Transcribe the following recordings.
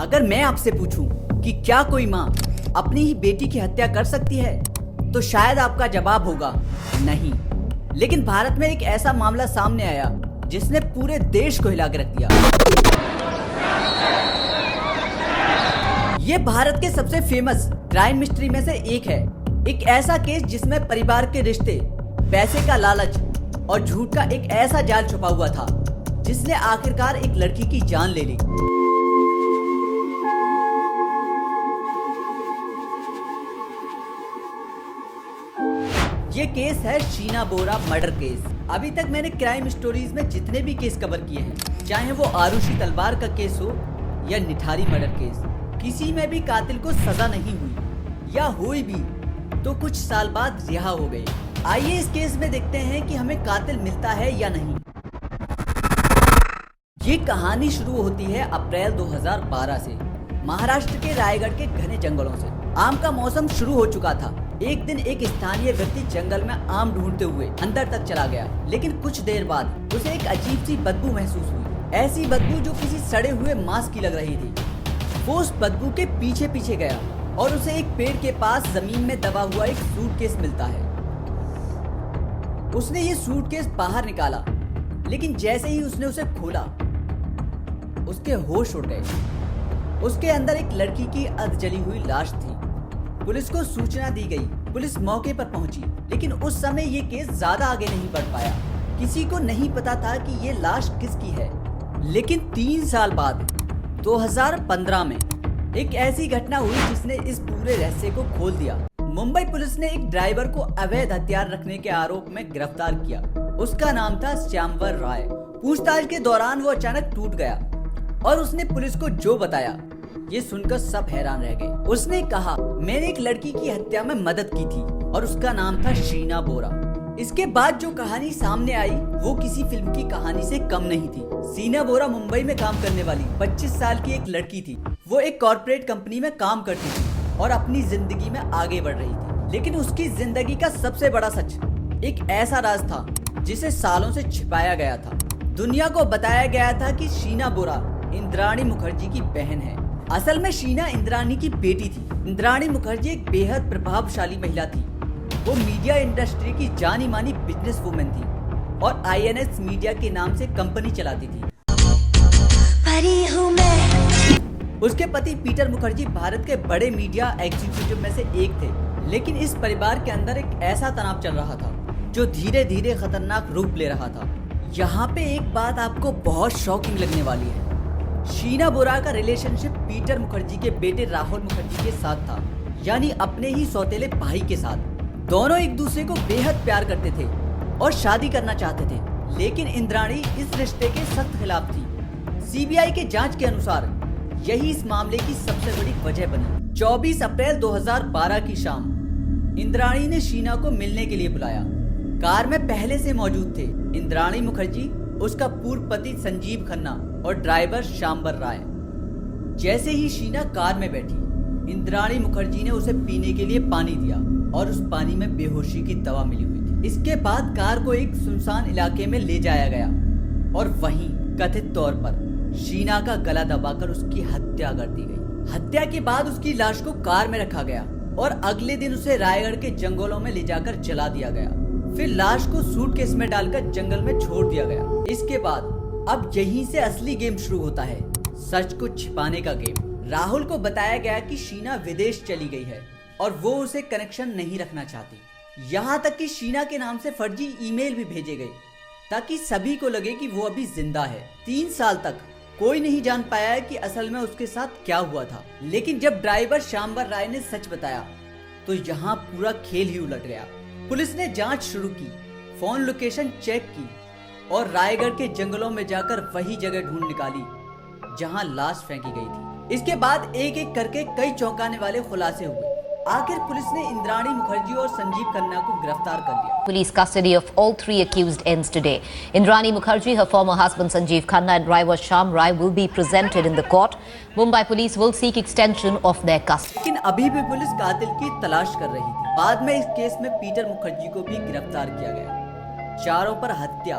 अगर मैं आपसे पूछूं कि क्या कोई माँ अपनी ही बेटी की हत्या कर सकती है, तो शायद आपका जवाब होगा नहीं। लेकिन भारत में एक ऐसा मामला सामने आया जिसने पूरे देश को हिला के रख दिया। ये भारत के सबसे फेमस क्राइम मिस्ट्री में से एक है। एक ऐसा केस जिसमें परिवार के रिश्ते, पैसे का लालच और झूठ का एक ऐसा जाल छुपा हुआ था जिसने आखिरकार एक लड़की की जान ले ली। ये केस है शीना बोरा मर्डर केस। अभी तक मैंने क्राइम स्टोरीज में जितने भी केस कवर किए हैं, चाहे वो आरुषि तलवार का केस हो या निठारी मर्डर केस, किसी में भी कातिल को सजा नहीं हुई, या हुई भी तो कुछ साल बाद रिहा हो गए। आइए इस केस में देखते हैं कि हमें कातिल मिलता है या नहीं। ये कहानी शुरू होती है अप्रैल 2012 से, महाराष्ट्र के रायगढ़ के घने जंगलों से। आम का मौसम शुरू हो चुका था। एक दिन एक स्थानीय व्यक्ति जंगल में आम ढूंढते हुए अंदर तक चला गया, लेकिन कुछ देर बाद उसे एक अजीब सी बदबू महसूस हुई। ऐसी बदबू जो किसी सड़े हुए मांस की लग रही थी। वो उस बदबू के पीछे पीछे गया और उसे एक पेड़ के पास जमीन में दबा हुआ एक सूटकेस मिलता है। उसने ये सूटकेस बाहर निकाला, लेकिन जैसे ही उसने उसे खोला, उसके होश उड़ गए। उसके अंदर एक लड़की की अधजली हुई लाश थी। पुलिस को सूचना दी गई। पुलिस मौके पर पहुंची, लेकिन उस समय ये केस ज्यादा आगे नहीं बढ़ पाया। किसी को नहीं पता था कि ये लाश किसकी है। लेकिन 3 साल बाद 2015 में एक ऐसी घटना हुई जिसने इस पूरे रहस्य को खोल दिया। मुंबई पुलिस ने एक ड्राइवर को अवैध हथियार रखने के आरोप में गिरफ्तार किया। उसका नाम था श्यामवर राय। पूछताछ के दौरान वो अचानक टूट गया और उसने पुलिस को जो बताया, ये सुनकर सब हैरान रह गए। उसने कहा, मैंने एक लड़की की हत्या में मदद की थी और उसका नाम था शीना बोरा। इसके बाद जो कहानी सामने आई वो किसी फिल्म की कहानी से कम नहीं थी। शीना बोरा मुंबई में काम करने वाली 25 साल की एक लड़की थी। वो एक कॉर्पोरेट कंपनी में काम करती थी और अपनी जिंदगी में आगे बढ़ रही थी। लेकिन उसकी जिंदगी का सबसे बड़ा सच एक ऐसा राज था जिसे सालों से छिपाया गया था। दुनिया को बताया गया था कि शीना बोरा इंद्राणी मुखर्जी की बहन है। असल में शीना इंद्राणी की बेटी थी। इंद्राणी मुखर्जी एक बेहद प्रभावशाली महिला थी। वो मीडिया इंडस्ट्री की जानी मानी बिजनेस वुमेन थी और INS मीडिया के नाम से कंपनी चलाती थी। उसके पति पीटर मुखर्जी भारत के बड़े मीडिया एग्जीक्यूटिव में से एक थे। लेकिन इस परिवार के अंदर एक ऐसा तनाव चल रहा था जो धीरे धीरे खतरनाक रूप ले रहा था। यहाँ पे एक बात आपको बहुत शॉकिंग लगने वाली है। शीना बोरा का रिलेशनशिप पीटर मुखर्जी के बेटे राहुल मुखर्जी के साथ था, यानी अपने ही सौतेले भाई के साथ। दोनों एक दूसरे को बेहद प्यार करते थे और शादी करना चाहते थे। लेकिन इंद्राणी इस रिश्ते के सख्त खिलाफ थी। CBI के जांच के अनुसार यही इस मामले की सबसे बड़ी वजह बनी। 24 अप्रैल 2012 की शाम इंद्राणी ने शीना को मिलने के लिए बुलाया। कार में पहले से मौजूद थे इंद्राणी मुखर्जी, उसका पूर्व पति संजीव खन्ना और ड्राइवर श्यामवर राय। जैसे ही शीना कार में बैठी, इंद्राणी मुखर्जी ने उसे पीने के लिए पानी दिया और उस पानी में बेहोशी की दवा मिली हुई थी। इसके बाद कार को एक सुनसान इलाके में ले जाया गया और वहीं कथित तौर पर शीना का गला दबाकर उसकी हत्या कर दी गई। हत्या के बाद उसकी लाश को कार में रखा गया और अगले दिन उसे रायगढ़ के जंगलों में ले जाकर जला दिया गया। फिर लाश को सूटकेस में डालकर जंगल में छोड़ दिया गया। इसके बाद अब यहीं से असली गेम शुरू होता है, सच को छिपाने का गेम। राहुल को बताया गया कि शीना विदेश चली गई है और वो उसे कनेक्शन नहीं रखना चाहती। यहाँ तक कि शीना के नाम से फर्जी ईमेल भी भेजे गए ताकि सभी को लगे कि वो अभी जिंदा है। 3 साल तक कोई नहीं जान पाया कि असल में उसके साथ क्या हुआ था। लेकिन जब ड्राइवर श्यामवर राय ने सच बताया तो यहाँ पूरा खेल ही उलट गया। पुलिस ने जांच शुरू की, फोन लोकेशन चेक की और रायगढ़ के जंगलों में जाकर वही जगह ढूंढ निकाली जहां लाश फेंकी गई थी। इसके बाद एक एक करके कई चौंकाने वाले खुलासे हुए। आखिर पुलिस ने इंद्राणी मुखर्जी और संजीव खन्ना को गिरफ्तार कर लिया। Police custody of all 3 accused ends today. Indrani Mukherjee, her former husband Sanjeev Khanna and driver Shyam Rai will be presented in the court. Mumbai police will seek extension of their custody. लेकिन अभी भी police कातिल की तलाश कर रही थी। बाद में इस केस में पीटर मुखर्जी को भी गिरफ्तार किया गया। चारों पर हत्या,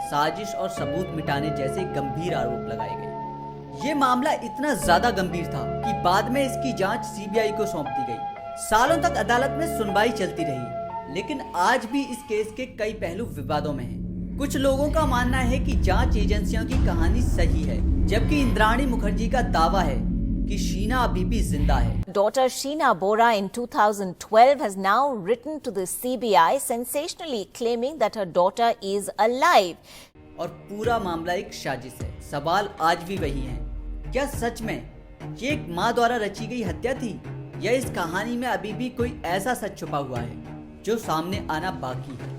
साजिश और सबूत मिटाने जैसे गंभीर आरोप लगाए गए। ये मामला इतना ज्यादा गंभीर था कि बाद में इसकी जांच सीबीआई को सौंप दी गई। सालों तक अदालत में सुनवाई चलती रही, लेकिन आज भी इस केस के कई पहलू विवादों में हैं। कुछ लोगों का मानना है कि जांच एजेंसियों की कहानी सही है, जबकि इंद्राणी मुखर्जी का दावा है कि शीना अभी भी जिंदा है। Daughter Sheena Bora in 2012 has now written to the CBI sensationally claiming that her daughter is alive. और पूरा मामला एक साजिश है। सवाल आज भी वही है, क्या सच में ये एक माँ द्वारा रची गई हत्या थी, या इस कहानी में अभी भी कोई ऐसा सच छुपा हुआ है जो सामने आना बाकी है।